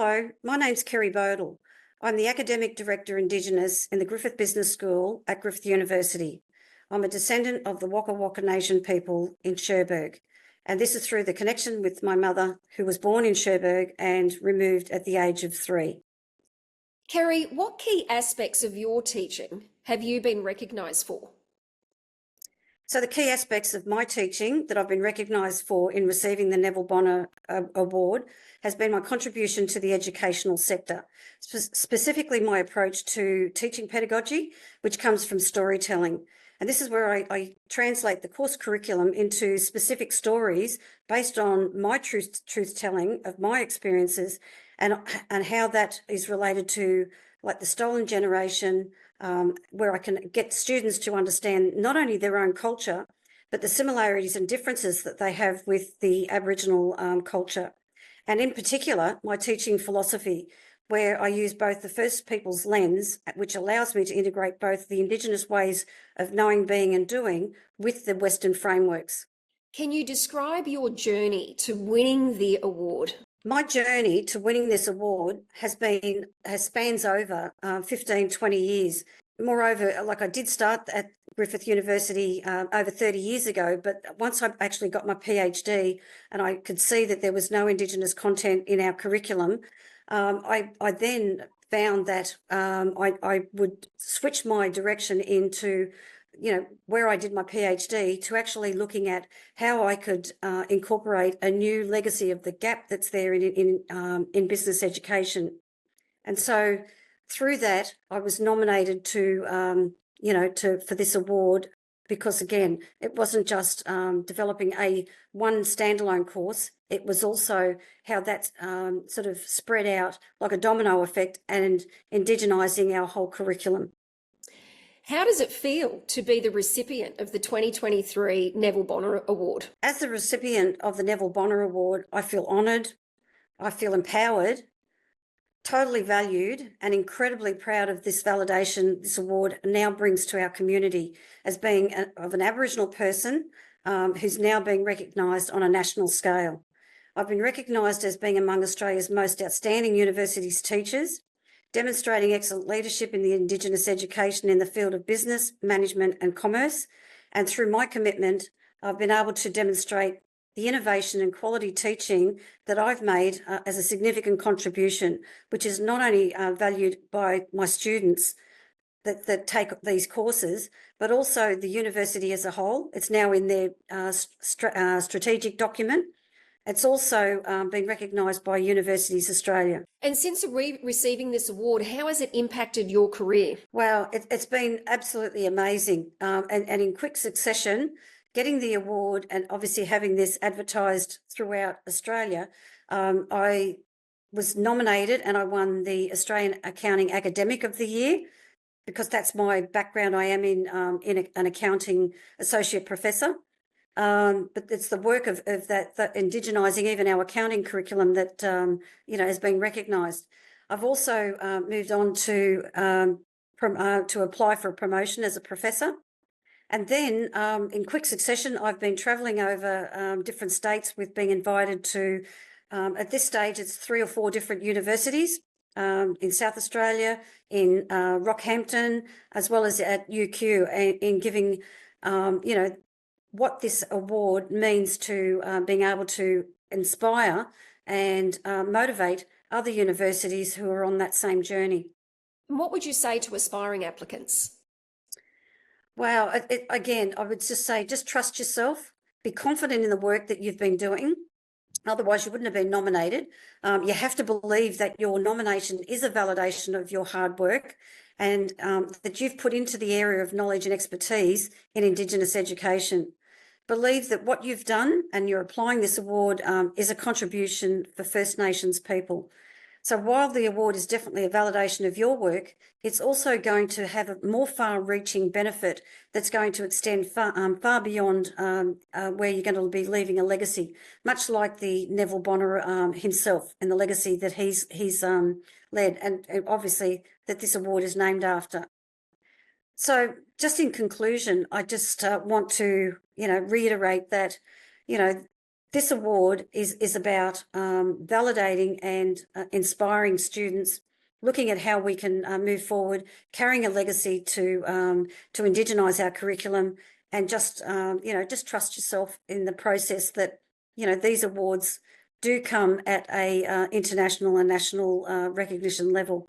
Hello, my name's Kerry Bodle. I'm the Academic Director Indigenous in the Griffith Business School at Griffith University. I'm a descendant of the Wakka Wakka Nation people in Cherbourg, and this is through the connection with my mother, who was born in Cherbourg and removed at the age of 3. Kerry, what key aspects of your teaching have you been recognised for? So the key aspects of my teaching that I've been recognised for in receiving the Neville Bonner Award has been my contribution to the educational sector, specifically my approach to teaching pedagogy, which comes from storytelling. And this is where I translate the course curriculum into specific stories based on my truth-telling of my experiences and how that is related to like the stolen generation, where I can get students to understand not only their own culture, but the similarities and differences that they have with the Aboriginal culture. And in particular, my teaching philosophy, where I use both the First Peoples lens, which allows me to integrate both the Indigenous ways of knowing, being and doing with the Western frameworks. Can you describe your journey to winning the award? My journey to winning this award spans over 15, 20 years. Moreover, like I did start at Griffith University over 30 years ago, but once I actually got my PhD and I could see that there was no Indigenous content in our curriculum, I then found that I would switch my direction into where I did my PhD to actually looking at how I could incorporate a new legacy of the gap that's there in business education. And so through that, I was nominated to for this award because, again, it wasn't just developing one standalone course. It was also how that's sort of spread out like a domino effect and indigenising our whole curriculum. How does it feel to be the recipient of the 2023 Neville Bonner Award? As the recipient of the Neville Bonner Award, I feel honoured, I feel empowered, totally valued and incredibly proud of this validation this award now brings to our community as being of an Aboriginal person who's now being recognised on a national scale. I've been recognised as being among Australia's most outstanding universities teachers, demonstrating excellent leadership in the Indigenous education in the field of business, management and commerce. And through my commitment, I've been able to demonstrate the innovation and quality teaching that I've made as a significant contribution, which is not only valued by my students that take these courses, but also the university as a whole. It's now in their strategic document. It's also been recognised by Universities Australia. And since receiving this award, how has it impacted your career? Well, it's been absolutely amazing. And in quick succession, getting the award and obviously having this advertised throughout Australia, I was nominated and I won the Australian Accounting Academic of the Year because that's my background. I am in an accounting associate professor. But it's the work of that indigenising even our accounting curriculum that has been recognised. I've also moved on to apply for a promotion as a professor, and then in quick succession, I've been travelling over different states with being invited to. At this stage, it's 3 or 4 different universities in South Australia, in Rockhampton, as well as at UQ, in giving what this award means to being able to inspire and motivate other universities who are on that same journey. What would you say to aspiring applicants? Well, again, I would just say, just trust yourself, be confident in the work that you've been doing. Otherwise, you wouldn't have been nominated. You have to believe that your nomination is a validation of your hard work and that you've put into the area of knowledge and expertise in Indigenous education. Believe that what you've done and you're applying this award is a contribution for First Nations people. So while the award is definitely a validation of your work, it's also going to have a more far-reaching benefit that's going to extend far beyond where you're going to be leaving a legacy, much like the Neville Bonner himself and the legacy that he's led, and obviously that this award is named after. So just in conclusion, I just want to, reiterate that, this award is about validating and inspiring students, looking at how we can move forward, carrying a legacy to Indigenise our curriculum, and just just trust yourself in the process that these awards do come at a international and national recognition level.